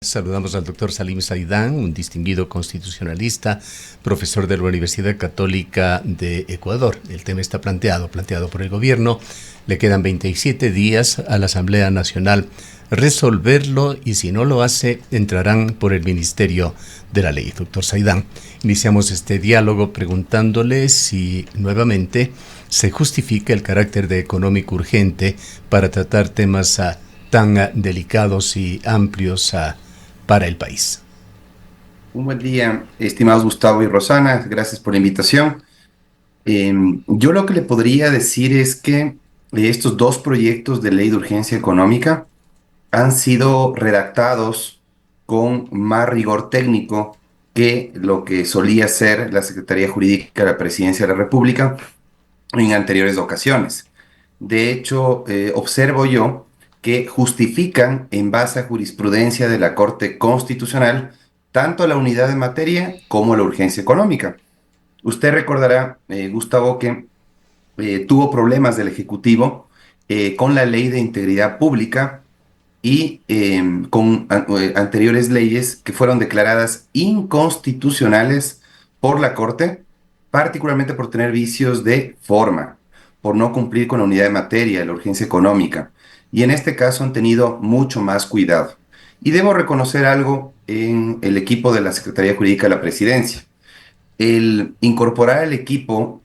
Saludamos al doctor Salim Saidán, un distinguido constitucionalista, profesor de la Universidad Católica de Ecuador. El tema está planteado por el gobierno. Le quedan 27 días a la Asamblea Nacional resolverlo y si no lo hace, entrarán por el Ministerio de la Ley. Doctor Saidán, iniciamos este diálogo preguntándole si nuevamente se justifica el carácter de económico urgente para tratar temas tan delicados y amplios para el país. Un buen día, estimados Gustavo y Rosana, gracias por la invitación. Yo lo que le podría decir es que estos dos proyectos de ley de urgencia económica han sido redactados con más rigor técnico que lo que solía ser la Secretaría Jurídica de la Presidencia de la República en anteriores ocasiones. De hecho, observo yo que justifican en base a jurisprudencia de la Corte Constitucional tanto la unidad de materia como la urgencia económica. Usted recordará, Gustavo, que tuvo problemas del Ejecutivo con la Ley de Integridad Pública y con anteriores leyes que fueron declaradas inconstitucionales por la Corte, particularmente por tener vicios de forma, por no cumplir con la unidad de materia, la urgencia económica. Y en este caso han tenido mucho más cuidado. Y debo reconocer algo en el equipo de la Secretaría Jurídica de la Presidencia. El incorporar el equipo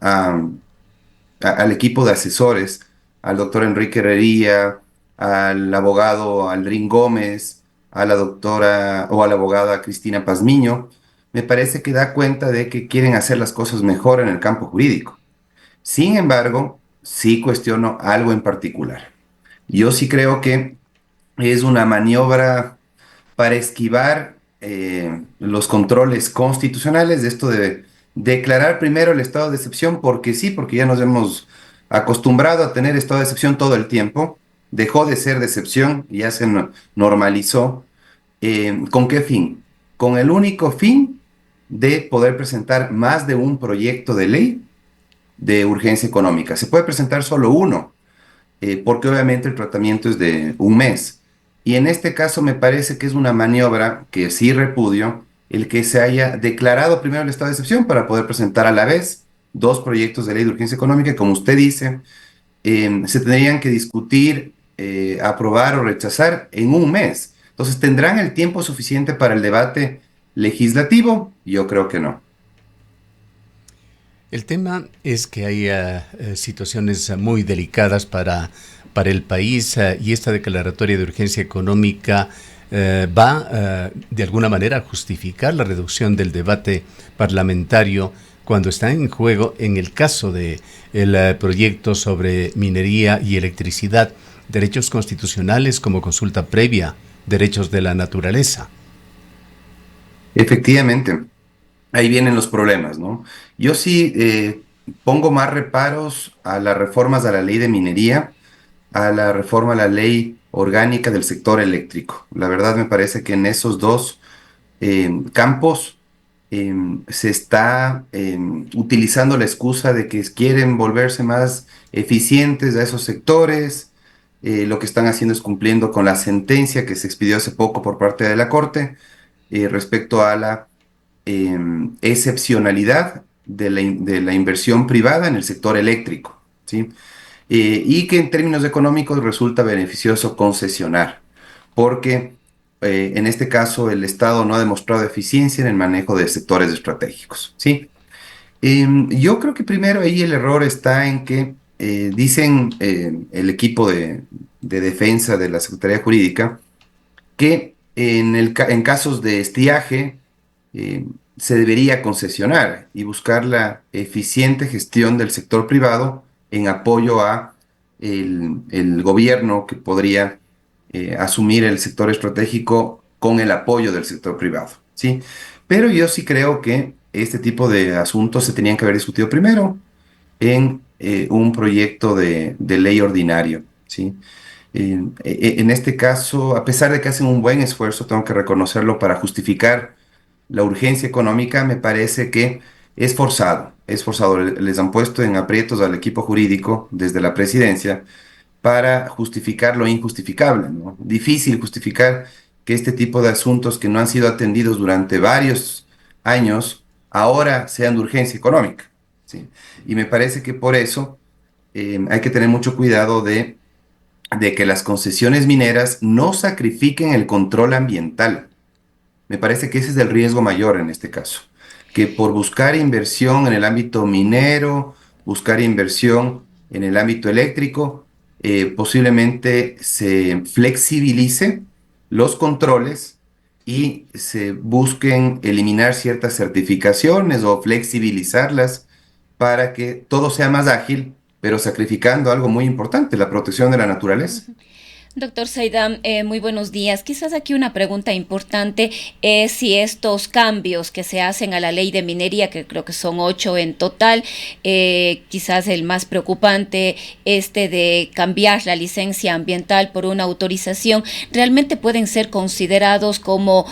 al equipo de asesores, al doctor Enrique Herrería, al abogado Aldrin Gómez, a la doctora o a la abogada Cristina Pazmiño, me parece que da cuenta de que quieren hacer las cosas mejor en el campo jurídico. Sin embargo, sí cuestiono algo en particular. Yo sí creo que es una maniobra para esquivar los controles constitucionales de esto de declarar primero el estado de excepción, porque sí, porque ya nos hemos acostumbrado a tener estado de excepción todo el tiempo, dejó de ser de excepción y ya se normalizó. ¿Con qué fin? Con el único fin de poder presentar más de un proyecto de ley de urgencia económica. Se puede presentar solo uno, porque obviamente el tratamiento es de un mes. Y en este caso me parece que es una maniobra que sí repudio el que se haya declarado primero el estado de excepción para poder presentar a la vez dos proyectos de ley de urgencia económica, como usted dice, se tendrían que discutir, aprobar o rechazar en un mes. Entonces, ¿tendrán el tiempo suficiente para el debate legislativo? Yo creo que no. El tema es que hay situaciones muy delicadas para el país y esta declaratoria de urgencia económica va de alguna manera a justificar la reducción del debate parlamentario cuando está en juego, en el caso de el proyecto sobre minería y electricidad, derechos constitucionales como consulta previa, derechos de la naturaleza. Efectivamente. Ahí vienen los problemas, ¿no? Yo sí pongo más reparos a las reformas a la ley de minería, a la reforma a la ley orgánica del sector eléctrico. La verdad me parece que en esos dos campos se está utilizando la excusa de que quieren volverse más eficientes a esos sectores. Lo que están haciendo es cumpliendo con la sentencia que se expidió hace poco por parte de la Corte respecto a la excepcionalidad de la inversión privada en el sector eléctrico, ¿sí? Y que en términos económicos resulta beneficioso concesionar, porque en este caso el Estado no ha demostrado eficiencia en el manejo de sectores estratégicos, ¿sí? Yo creo que primero ahí el error está en que dicen el equipo de defensa de la Secretaría Jurídica que en casos de estiaje eh, se debería concesionar y buscar la eficiente gestión del sector privado en apoyo a el gobierno que podría asumir el sector estratégico con el apoyo del sector privado, ¿sí? Pero yo sí creo que este tipo de asuntos se tenían que haber discutido primero en un proyecto de ley ordinario, ¿sí? En este caso, a pesar de que hacen un buen esfuerzo, tengo que reconocerlo para justificar la urgencia económica, me parece que es forzado, es forzado. Les han puesto en aprietos al equipo jurídico desde la presidencia para justificar lo injustificable, ¿no? Difícil justificar que este tipo de asuntos que no han sido atendidos durante varios años ahora sean de urgencia económica, ¿sí? Y me parece que por eso hay que tener mucho cuidado de que las concesiones mineras no sacrifiquen el control ambiental. Me parece que ese es el riesgo mayor en este caso, que por buscar inversión en el ámbito minero, buscar inversión en el ámbito eléctrico, posiblemente se flexibilice los controles y se busquen eliminar ciertas certificaciones o flexibilizarlas para que todo sea más ágil, pero sacrificando algo muy importante, la protección de la naturaleza. Doctor Saidam, muy buenos días. Quizás aquí una pregunta importante es si estos cambios que se hacen a la ley de minería, que creo que son 8 en total, quizás el más preocupante, de cambiar la licencia ambiental por una autorización, realmente pueden ser considerados como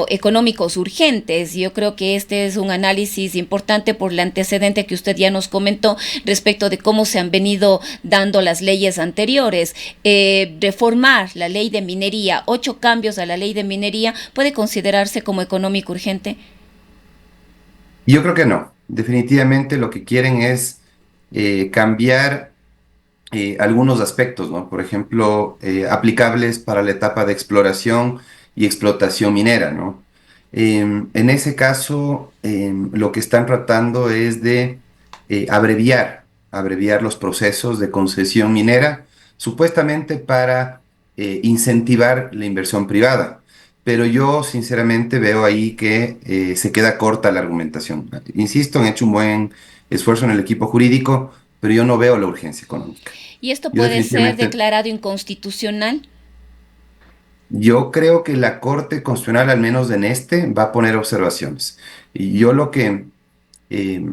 económicos urgentes. Yo creo que este es un análisis importante por el antecedente que usted ya nos comentó respecto de cómo se han venido dando las leyes anteriores. Reformar la ley de minería, 8 cambios a la ley de minería, ¿puede considerarse como económico urgente? Yo creo que no. Definitivamente lo que quieren es cambiar algunos aspectos, ¿no? Por ejemplo, aplicables para la etapa de exploración y explotación minera, ¿no? En ese caso, lo que están tratando es de abreviar los procesos de concesión minera, supuestamente para incentivar la inversión privada. Pero yo sinceramente veo ahí que se queda corta la argumentación. Insisto, han hecho un buen esfuerzo en el equipo jurídico, pero yo no veo la urgencia económica. ¿Y esto Yo puede ser definitivamente, declarado inconstitucional? yo creo que la Corte Constitucional, al menos en este, va a poner observaciones. Y yo lo que eh,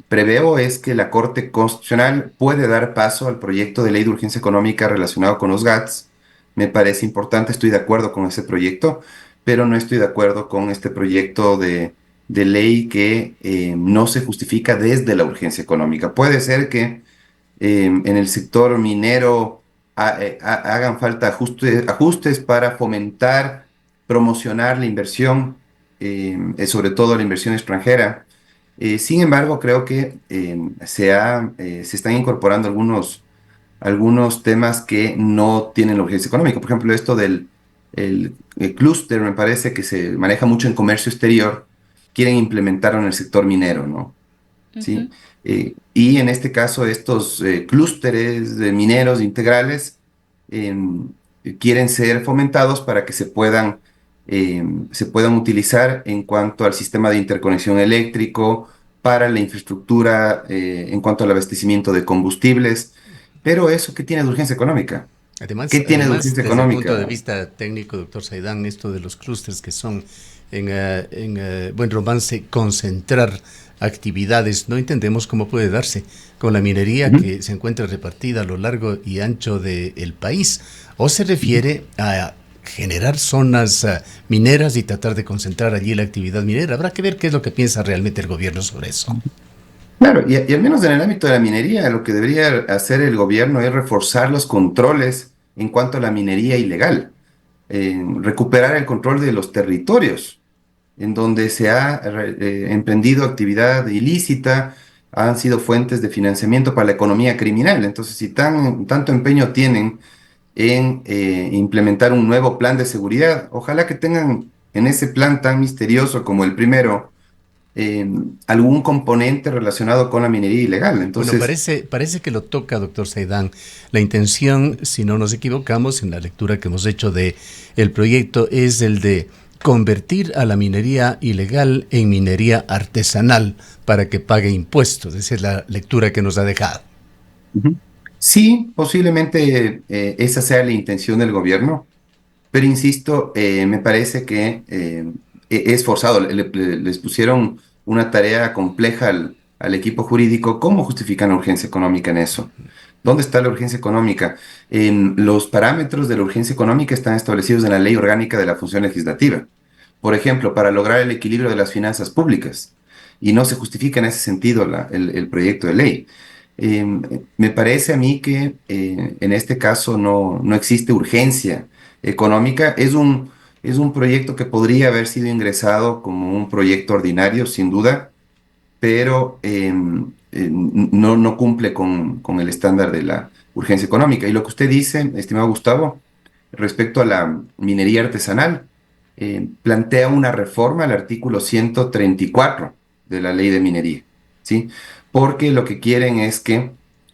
preveo es que la Corte Constitucional puede dar paso al proyecto de ley de urgencia económica relacionado con los GATS. Me parece importante, estoy de acuerdo con ese proyecto, pero no estoy de acuerdo con este proyecto de ley que no se justifica desde la urgencia económica. Puede ser que en el sector minero hagan falta ajustes para fomentar, promocionar la inversión, sobre todo la inversión extranjera. Sin embargo, creo que se están incorporando algunos temas que no tienen la urgencia económica. Por ejemplo, esto el clúster, me parece que se maneja mucho en comercio exterior, quieren implementarlo en el sector minero, ¿no? Ujú. ¿Sí? Y en este caso, estos clústeres de mineros integrales em, quieren ser fomentados para que se puedan utilizar en cuanto al sistema de interconexión eléctrico, para la infraestructura, en cuanto al abastecimiento de combustibles. Pero eso, ¿qué tiene de urgencia económica? ¿Qué tiene de Además, urgencia desde el punto de económica? vista técnico, doctor Saidán, esto de los clústeres que son en buen romance concentrar actividades, no entendemos cómo puede darse con la minería Ujú. que se encuentra repartida a lo largo y ancho del país, o se refiere a generar zonas mineras y tratar de concentrar allí la actividad minera. Habrá que ver qué es lo que piensa realmente el gobierno sobre eso. Claro, y al menos en el ámbito de la minería, lo que debería hacer el gobierno es reforzar los controles en cuanto a la minería ilegal, recuperar el control de los territorios en donde se ha emprendido actividad ilícita, han sido fuentes de financiamiento para la economía criminal. Entonces, si tanto empeño tienen en implementar un nuevo plan de seguridad, ojalá que tengan en ese plan tan misterioso como el primero, eh, algún componente relacionado con la minería ilegal. Bueno, Entonces, parece que lo toca, doctor Saidán. La intención, si no nos equivocamos, en la lectura que hemos hecho de el proyecto, es el de convertir a la minería ilegal en minería artesanal para que pague impuestos. Esa es la lectura que nos ha dejado. ujú, sí, posiblemente esa sea la intención del gobierno. Pero insisto, me parece que es forzado. Les pusieron una tarea compleja al equipo jurídico. ¿Cómo justifican la urgencia económica en eso? ¿Dónde está la urgencia económica? Los parámetros de la urgencia económica están establecidos en la Ley Orgánica de la Función Legislativa. Por ejemplo, para lograr el equilibrio de las finanzas públicas. Y no se justifica en ese sentido el proyecto de ley. Me parece a mí que en este caso no existe urgencia económica. Es un proyecto que podría haber sido ingresado como un proyecto ordinario, sin duda, pero no cumple con el estándar de la urgencia económica. Y lo que usted dice, estimado Gustavo, respecto a la minería artesanal, plantea una reforma al artículo 134 de la ley de minería, ¿sí? Porque lo que quieren es que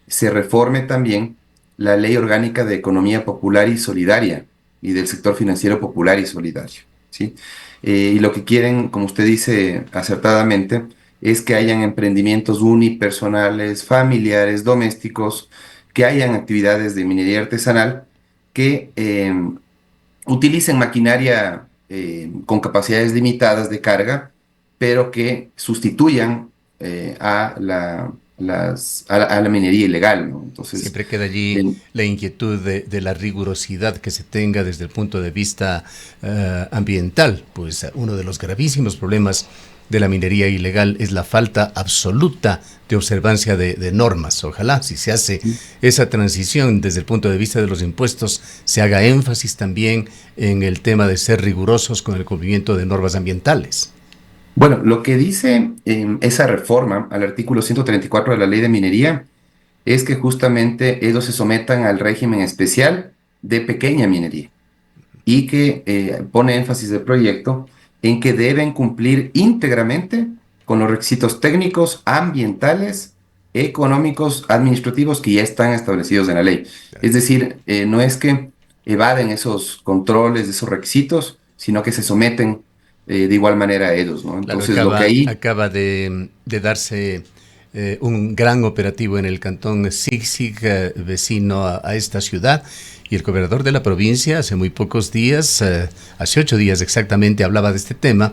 se reforme también la ley orgánica de economía popular y solidaria y del sector financiero popular y solidario, ¿sí? Y lo que quieren, como usted dice acertadamente, es que hayan emprendimientos unipersonales, familiares, domésticos, que hayan actividades de minería artesanal que utilicen maquinaria con capacidades limitadas de carga, pero que sustituyan a la minería ilegal, ¿no? Entonces, Siempre queda allí la inquietud de la rigurosidad que se tenga desde el punto de vista ambiental, pues uno de los gravísimos problemas de la minería ilegal es la falta absoluta de observancia de normas. Ojalá, si se hace esa transición desde el punto de vista de los impuestos, se haga énfasis también en el tema de ser rigurosos con el cumplimiento de normas ambientales. bueno, lo que dice esa reforma al artículo 134 de la ley de minería es que justamente ellos se sometan al régimen especial de pequeña minería y que pone énfasis del proyecto en que deben cumplir íntegramente con los requisitos técnicos, ambientales, económicos, administrativos que ya están establecidos en la ley. Es decir, no es que evaden esos controles, esos requisitos, sino que se someten de igual manera a ellos, ¿no? Claro, Entonces, lo que ahí... acaba de darse un gran operativo en el cantón Sigsig, vecino a esta ciudad, y el gobernador de la provincia hace muy pocos días, hace 8 días exactamente, hablaba de este tema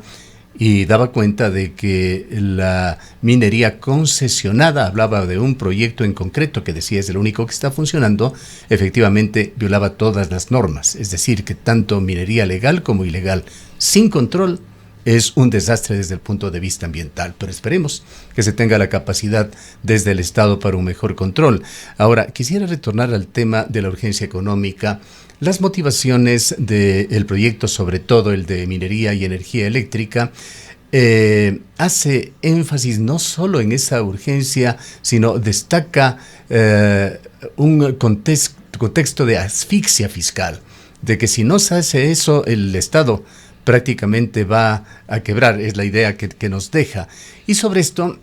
y daba cuenta de que la minería concesionada, hablaba de un proyecto en concreto que decía es el único que está funcionando, efectivamente violaba todas las normas, es decir, que tanto minería legal como ilegal, sin control, es un desastre desde el punto de vista ambiental, pero esperemos que se tenga la capacidad desde el Estado para un mejor control. Ahora, quisiera retornar al tema de la urgencia económica. Las motivaciones del proyecto, sobre todo el de minería y energía eléctrica, hace énfasis no solo en esa urgencia, sino destaca un contexto de asfixia fiscal, de que si no se hace eso, el Estado prácticamente va a quebrar, es la idea que nos deja. Y sobre esto,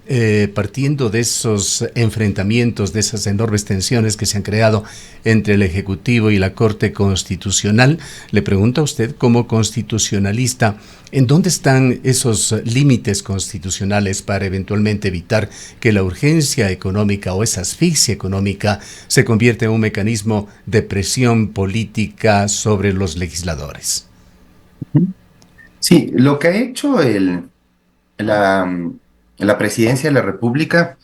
partiendo de esos enfrentamientos, de esas enormes tensiones que se han creado entre el Ejecutivo y la Corte Constitucional, le pregunto a usted, como constitucionalista, ¿en dónde están esos límites constitucionales para eventualmente evitar que la urgencia económica o esa asfixia económica se convierta en un mecanismo de presión política sobre los legisladores? Sí, lo que ha hecho la, la presidencia de la República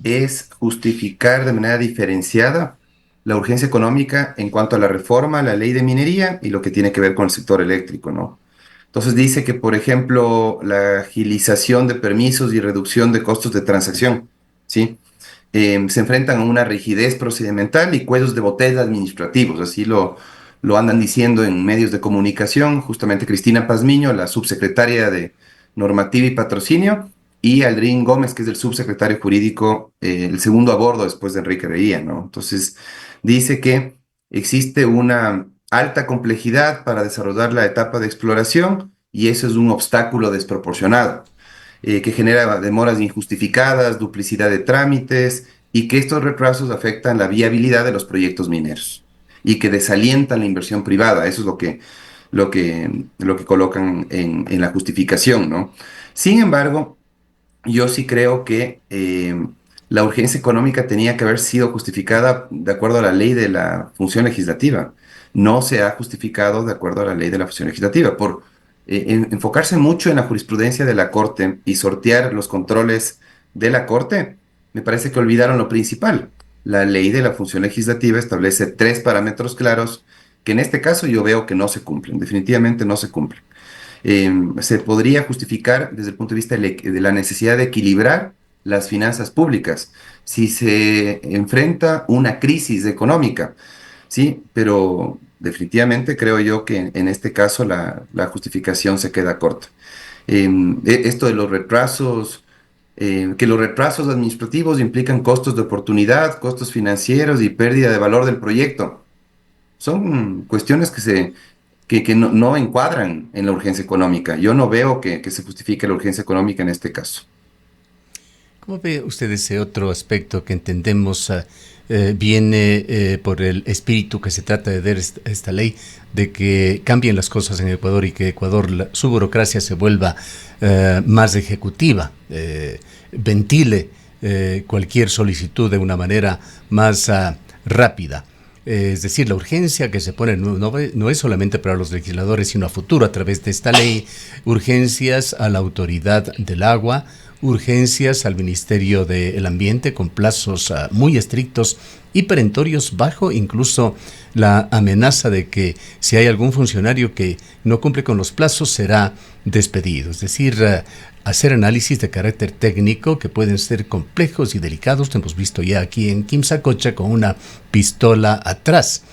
es justificar de manera diferenciada la urgencia económica en cuanto a la reforma a la ley de minería y lo que tiene que ver con el sector eléctrico, ¿no? Entonces dice que, por ejemplo, la agilización de permisos y reducción de costos de transacción, ¿sí? Se enfrentan a una rigidez procedimental y cuellos de botella administrativos, así lo andan diciendo en medios de comunicación, justamente Cristina Pazmiño, la subsecretaria de Normativa y Patrocinio, y Aldrin Gómez, que es el subsecretario jurídico, el segundo a bordo después de Enrique Reía, ¿no? Entonces, dice que existe una alta complejidad para desarrollar la etapa de exploración y eso es un obstáculo desproporcionado que genera demoras injustificadas, duplicidad de trámites y que estos retrasos afectan la viabilidad de los proyectos mineros y que desalientan la inversión privada. Eso es lo que colocan en la justificación, ¿no? Sin embargo, yo sí creo que la urgencia económica tenía que haber sido justificada de acuerdo a la ley de la función legislativa. No se ha justificado de acuerdo a la ley de la función legislativa. Por enfocarse mucho en la jurisprudencia de la Corte y sortear los controles de la Corte, me parece que olvidaron lo principal. La ley de la función legislativa establece 3 parámetros claros que en este caso yo veo que no se cumplen, definitivamente no se cumplen. Se podría justificar desde el punto de vista de la necesidad de equilibrar las finanzas públicas si se enfrenta una crisis económica, ¿sí? Pero definitivamente creo yo que en este caso la justificación se queda corta. Esto de los retrasos, que los retrasos administrativos implican costos de oportunidad, costos financieros y pérdida de valor del proyecto. Son cuestiones que no encuadran en la urgencia económica. Yo no veo que se justifique la urgencia económica en este caso. ¿Cómo ve usted ese otro aspecto que entendemos viene por el espíritu que se trata de dar esta ley, de que cambien las cosas en Ecuador y que Ecuador, su burocracia se vuelva más ejecutiva, ventile cualquier solicitud de una manera más rápida? Es decir, la urgencia que se pone no es solamente para los legisladores, sino a futuro a través de esta ley, urgencias a la autoridad del agua, urgencias al Ministerio del Ambiente con plazos muy estrictos y perentorios, bajo incluso la amenaza de que si hay algún funcionario que no cumple con los plazos será despedido. Es decir, hacer análisis de carácter técnico que pueden ser complejos y delicados. Lo hemos visto ya aquí en Quimsacocha con una pistola atrás.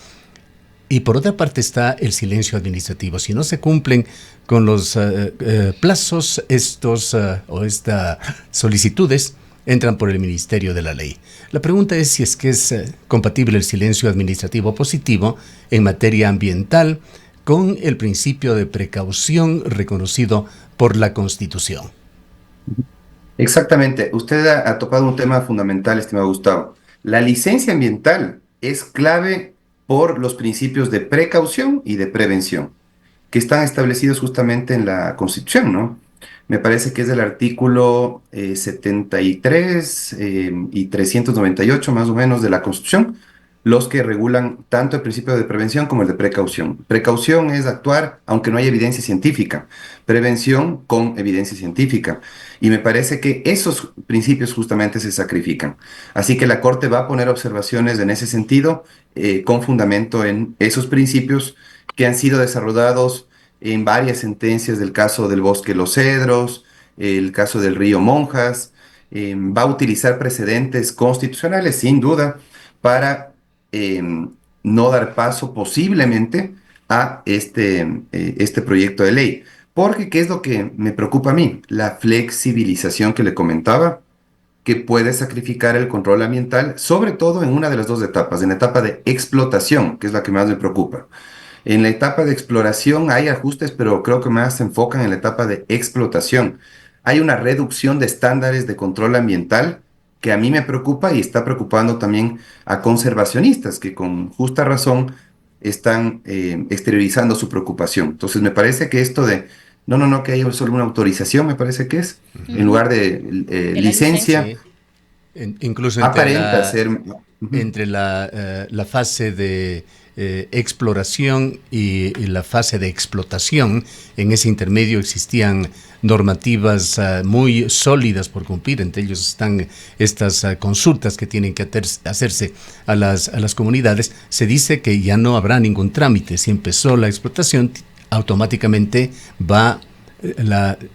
Y por otra parte está el silencio administrativo. Si no se cumplen con los plazos, estas solicitudes entran por el Ministerio de la Ley. La pregunta es si es que es compatible el silencio administrativo positivo en materia ambiental con el principio de precaución reconocido por la Constitución. Exactamente. Usted ha topado un tema fundamental, estimado Gustavo. La licencia ambiental es clave por los principios de precaución y de prevención, que están establecidos justamente en la Constitución, ¿no? Me parece que es del artículo 73 y 398 más o menos de la Constitución, los que regulan tanto el principio de prevención como el de precaución. Precaución es actuar aunque no haya evidencia científica, prevención con evidencia científica. Y me parece que esos principios justamente se sacrifican. Así que la Corte va a poner observaciones en ese sentido, con fundamento en esos principios que han sido desarrollados en varias sentencias del caso del Bosque Los Cedros, el caso del río Monjas. Va a utilizar precedentes constitucionales, sin duda, para no dar paso posiblemente a este proyecto de ley. Porque, ¿qué es lo que me preocupa a mí? La flexibilización que le comentaba, que puede sacrificar el control ambiental, sobre todo en una de las dos etapas, en la etapa de explotación, que es la que más me preocupa. En la etapa de exploración hay ajustes, pero creo que más se enfocan en la etapa de explotación. Hay una reducción de estándares de control ambiental que a mí me preocupa y está preocupando también a conservacionistas que con justa razón están exteriorizando su preocupación. Entonces me parece que esto de, no, que hay solo una autorización, me parece que es, en lugar de licencia, Sí. Incluso aparenta ser... entre la fase de exploración y la fase de explotación, en ese intermedio existían normativas muy sólidas por cumplir. Entre ellos están estas consultas que tienen que hacerse a las comunidades. Se dice que ya no habrá ningún trámite. Si empezó la explotación, automáticamente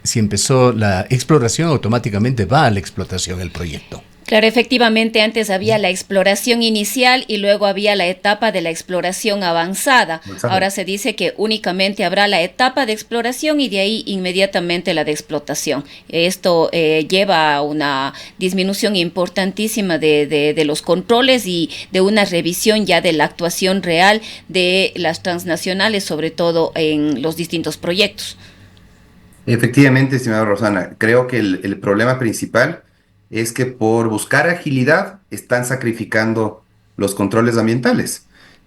si empezó la exploración, automáticamente va a la explotación el proyecto. Claro, efectivamente, antes había la exploración inicial y luego había la etapa de la exploración avanzada. Ahora se dice que únicamente habrá la etapa de exploración y de ahí inmediatamente la de explotación. Esto lleva a una disminución importantísima de los controles y de una revisión ya de la actuación real de las transnacionales, sobre todo en los distintos proyectos. Efectivamente, estimada Rosana, creo que el problema principal es que por buscar agilidad están sacrificando los controles ambientales.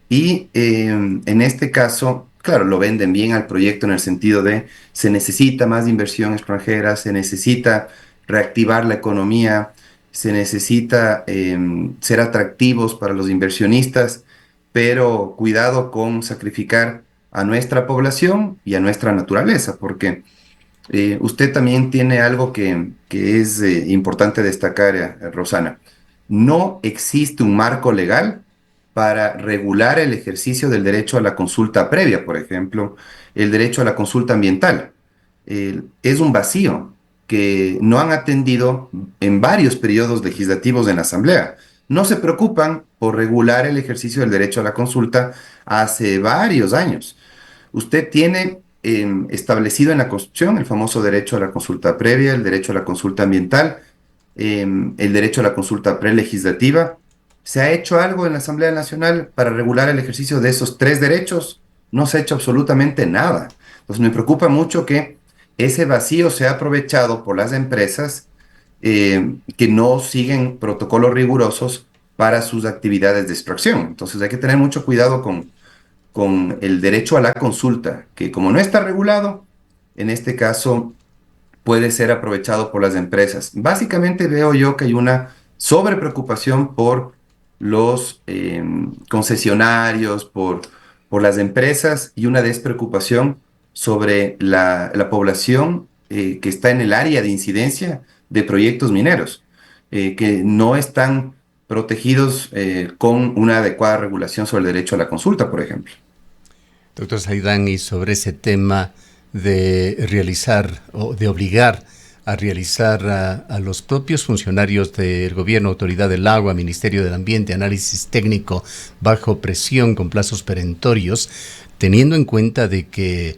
Y en este caso, claro, lo venden bien al proyecto en el sentido de se necesita más inversión extranjera, se necesita reactivar la economía, se necesita ser atractivos para los inversionistas, pero cuidado con sacrificar a nuestra población y a nuestra naturaleza, porque usted también tiene algo que es importante destacar, Rosana. No existe un marco legal para regular el ejercicio del derecho a la consulta previa, por ejemplo, el derecho a la consulta ambiental. Es un vacío que no han atendido en varios periodos legislativos en la Asamblea. no se preocupan por regular el ejercicio del derecho a la consulta hace varios años. Usted tiene establecido en la Constitución el famoso derecho a la consulta previa, el derecho a la consulta ambiental, el derecho a la consulta prelegislativa. ¿Se ha hecho algo en la Asamblea Nacional para regular el ejercicio de esos tres derechos? No se ha hecho absolutamente nada. Entonces me preocupa mucho que ese vacío sea aprovechado por las empresas que no siguen protocolos rigurosos para sus actividades de extracción. Entonces hay que tener mucho cuidado con el derecho a la consulta, que como no está regulado, en este caso puede ser aprovechado por las empresas. Básicamente veo yo que hay una sobrepreocupación por los concesionarios, por las empresas y una despreocupación sobre la población que está en el área de incidencia de proyectos mineros, que no están protegidos con una adecuada regulación sobre el derecho a la consulta, por ejemplo. Doctor Saidán, y sobre ese tema de realizar o de obligar a realizar a los propios funcionarios del gobierno, autoridad del agua, Ministerio del Ambiente, análisis técnico bajo presión con plazos perentorios, teniendo en cuenta de que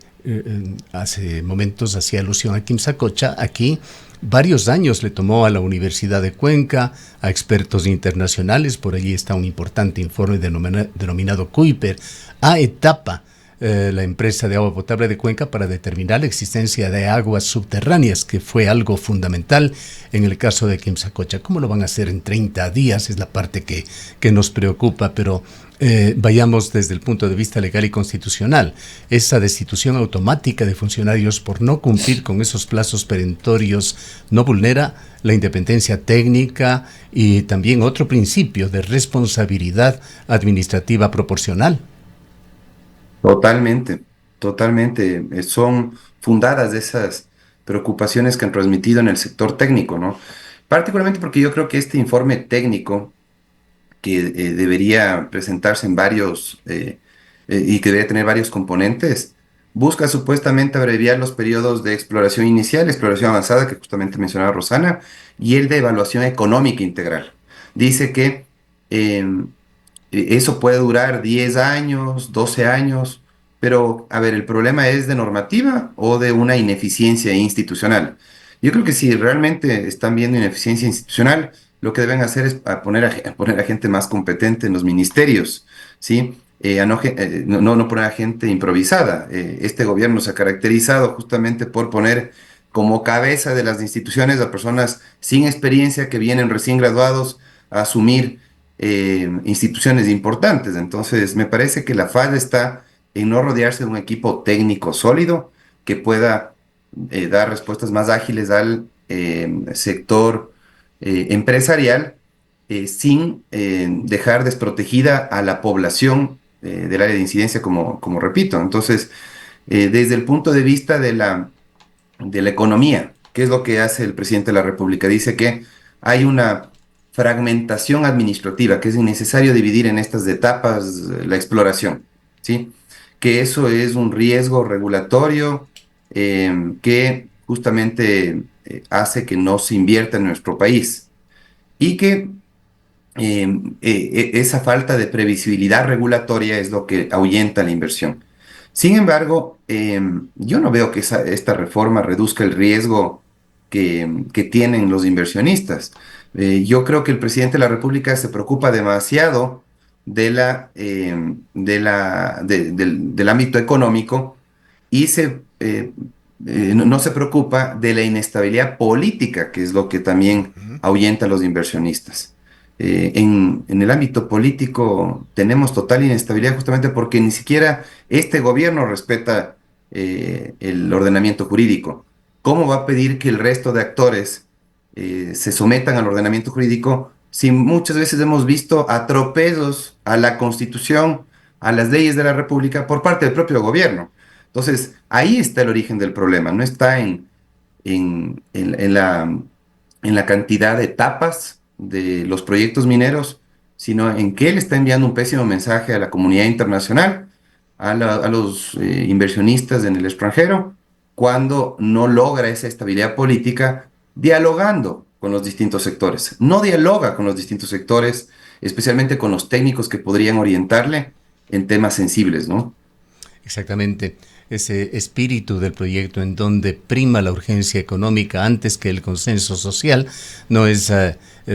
hace momentos hacía alusión a Quimsacocha, aquí varios años le tomó a la Universidad de Cuenca, a expertos internacionales, por allí está un importante informe denominado Kuiper, a Etapa, la empresa de agua potable de Cuenca, para determinar la existencia de aguas subterráneas, que fue algo fundamental en el caso de Quimsacocha. ¿Cómo lo van a hacer en 30 días? Es la parte que nos preocupa, pero vayamos desde el punto de vista legal y constitucional. Esa destitución automática de funcionarios por no cumplir con esos plazos perentorios no vulnera la independencia técnica y también otro principio de responsabilidad administrativa proporcional. Totalmente, totalmente. Son fundadas esas preocupaciones que han transmitido en el sector técnico, ¿no? Particularmente porque yo creo que este informe técnico, que debería presentarse en varios y que debería tener varios componentes, busca supuestamente abreviar los periodos de exploración inicial, exploración avanzada, que justamente mencionaba Rosana, y el de evaluación económica integral. Dice que eso puede durar 10 años, 12 años, pero a ver, ¿el problema es de normativa o de una ineficiencia institucional? Yo creo que si realmente están viendo ineficiencia institucional, lo que deben hacer es poner a gente más competente en los ministerios, ¿sí? A no, no poner a gente improvisada. Este gobierno se ha caracterizado justamente por poner como cabeza de las instituciones a personas sin experiencia que vienen recién graduados a asumir instituciones importantes. Entonces, me parece que la falla está en no rodearse de un equipo técnico sólido que pueda dar respuestas más ágiles al sector empresarial sin dejar desprotegida a la población del área de incidencia, como repito. Entonces, desde el punto de vista de la economía, ¿qué es lo que hace el presidente de la República? Dice que hay una fragmentación administrativa, que es innecesario dividir en estas etapas la exploración, ¿sí? Que eso es un riesgo regulatorio que justamente hace que no se invierta en nuestro país y que esa falta de previsibilidad regulatoria es lo que ahuyenta la inversión. Sin embargo, yo no veo que esta reforma reduzca el riesgo que tienen los inversionistas. Yo creo que el presidente de la República se preocupa demasiado del ámbito económico y no se preocupa de la inestabilidad política, que es lo que también ahuyenta a los inversionistas. En el ámbito político tenemos total inestabilidad justamente porque ni siquiera este gobierno respeta el ordenamiento jurídico. ¿Cómo va a pedir que el resto de actores se sometan al ordenamiento jurídico si muchas veces hemos visto atropellos a la Constitución, a las leyes de la República por parte del propio gobierno? Entonces, ahí está el origen del problema, no está en la cantidad de etapas de los proyectos mineros, sino en que él está enviando un pésimo mensaje a la comunidad internacional, a los inversionistas en el extranjero, cuando no logra esa estabilidad política dialogando con los distintos sectores. No dialoga con los distintos sectores, especialmente con los técnicos que podrían orientarle en temas sensibles, ¿no? Exactamente. Ese espíritu del proyecto en donde prima la urgencia económica antes que el consenso social no es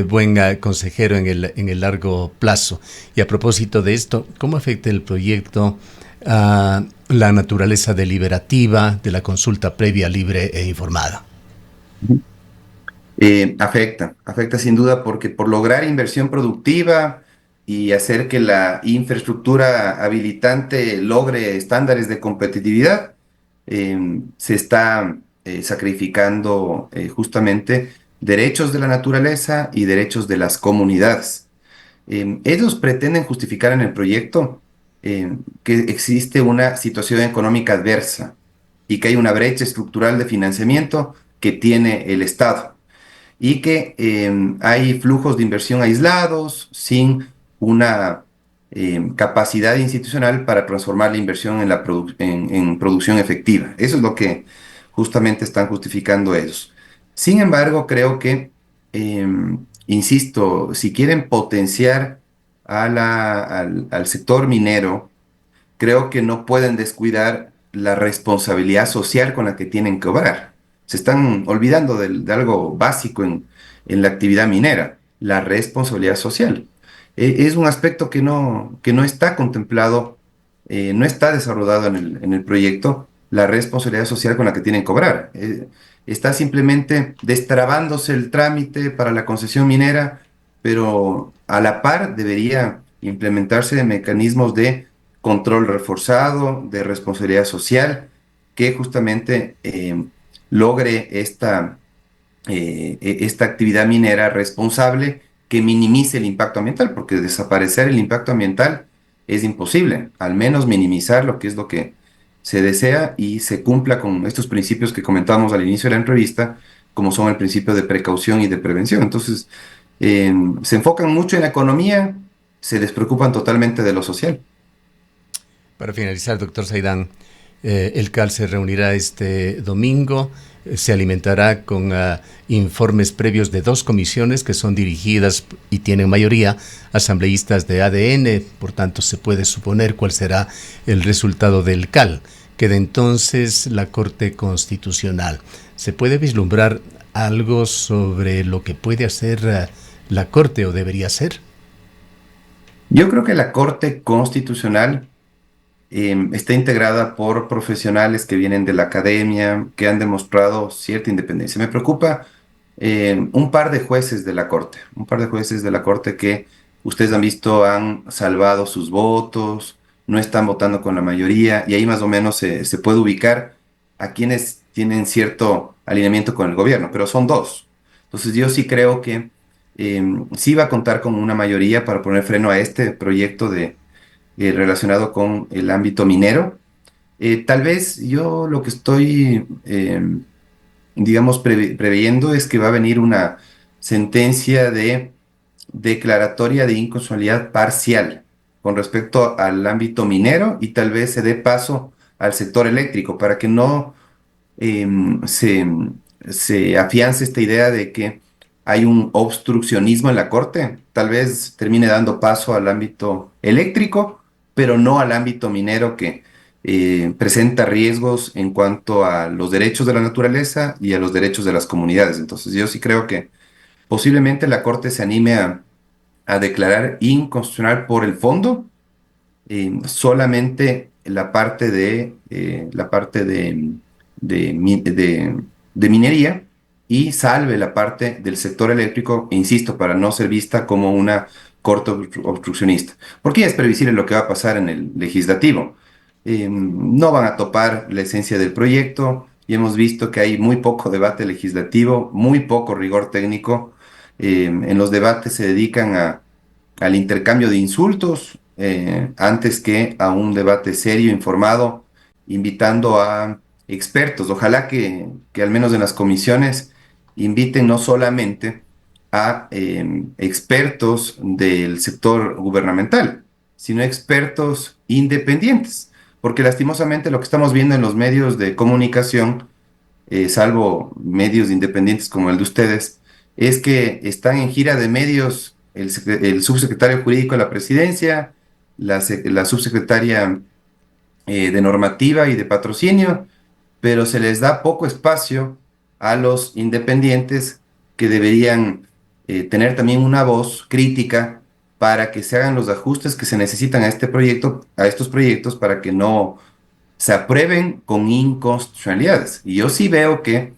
buen consejero en el largo plazo. Y a propósito de esto, ¿cómo afecta el proyecto a la naturaleza deliberativa de la consulta previa, libre e informada? Afecta sin duda porque por lograr inversión productiva y hacer que la infraestructura habilitante logre estándares de competitividad, se está sacrificando justamente derechos de la naturaleza y derechos de las comunidades. Ellos pretenden justificar en el proyecto que existe una situación económica adversa y que hay una brecha estructural de financiamiento que tiene el Estado y que hay flujos de inversión aislados sin una capacidad institucional para transformar la inversión en producción efectiva. Eso es lo que justamente están justificando ellos. Sin embargo, creo que, insisto, si quieren potenciar al sector minero, creo que no pueden descuidar la responsabilidad social con la que tienen que obrar. Se están olvidando de algo básico en la actividad minera, la responsabilidad social. Es un aspecto que no está contemplado, no está desarrollado en el proyecto, la responsabilidad social con la que tienen que obrar. Está simplemente destrabándose el trámite para la concesión minera, pero a la par debería implementarse mecanismos de control reforzado, de responsabilidad social, que justamente logre esta actividad minera responsable que minimice el impacto ambiental, porque desaparecer el impacto ambiental es imposible, al menos minimizar lo que es lo que se desea y se cumpla con estos principios que comentábamos al inicio de la entrevista, como son el principio de precaución y de prevención. Entonces, se enfocan mucho en la economía, se despreocupan totalmente de lo social. Para finalizar, doctor Saidán, el CAL se reunirá este domingo, se alimentará con informes previos de 2 comisiones que son dirigidas y tienen mayoría asambleístas de ADN, por tanto se puede suponer cuál será el resultado del CAL. Queda entonces la Corte Constitucional. ¿Se puede vislumbrar algo sobre lo que puede hacer la Corte o debería hacer? Yo creo que la Corte Constitucional está integrada por profesionales que vienen de la academia, que han demostrado cierta independencia. Me preocupa un par de jueces de la Corte, un par de jueces de la Corte que ustedes han visto han salvado sus votos, no están votando con la mayoría, y ahí más o menos se puede ubicar a quienes tienen cierto alineamiento con el gobierno, pero son 2. Entonces yo sí creo que sí va a contar con una mayoría para poner freno a este proyecto relacionado con el ámbito minero. Tal vez yo lo que estoy, digamos, preveyendo es que va a venir una sentencia de declaratoria de inconstitucionalidad parcial con respecto al ámbito minero y tal vez se dé paso al sector eléctrico para que no eh, se, se afiance esta idea de que hay un obstruccionismo en la Corte. Tal vez termine dando paso al ámbito eléctrico, pero no al ámbito minero que presenta riesgos en cuanto a los derechos de la naturaleza y a los derechos de las comunidades. Entonces yo sí creo que posiblemente la Corte se anime a declarar inconstitucional por el fondo solamente la parte de minería y salve la parte del sector eléctrico, insisto, para no ser vista como una corte obstruccionista. Porque ya es previsible lo que va a pasar en el legislativo. No van a topar la esencia del proyecto y hemos visto que hay muy poco debate legislativo, muy poco rigor técnico. En los debates se dedican al intercambio de insultos antes que a un debate serio, informado, invitando a expertos. Ojalá que al menos en las comisiones inviten no solamente a expertos del sector gubernamental, sino expertos independientes, porque lastimosamente lo que estamos viendo en los medios de comunicación, salvo medios independientes como el de ustedes, es que están en gira de medios el subsecretario jurídico de la presidencia, la subsecretaria de normativa y de patrocinio, pero se les da poco espacio a los independientes que deberían tener también una voz crítica para que se hagan los ajustes que se necesitan a este proyecto, a estos proyectos, para que no se aprueben con inconstitucionalidades. Y yo sí veo que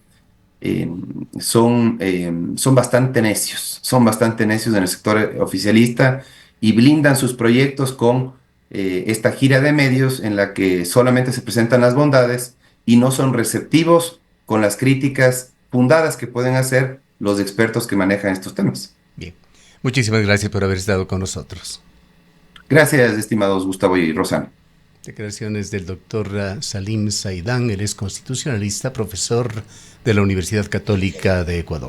son bastante necios en el sector oficialista y blindan sus proyectos con esta gira de medios en la que solamente se presentan las bondades y no son receptivos con las críticas fundadas que pueden hacer los expertos que manejan estos temas. Bien, muchísimas gracias por haber estado con nosotros. Gracias, estimados Gustavo y Rosana. Declaraciones del doctor Salim Saidán, él es constitucionalista, profesor de la Universidad Católica de Ecuador.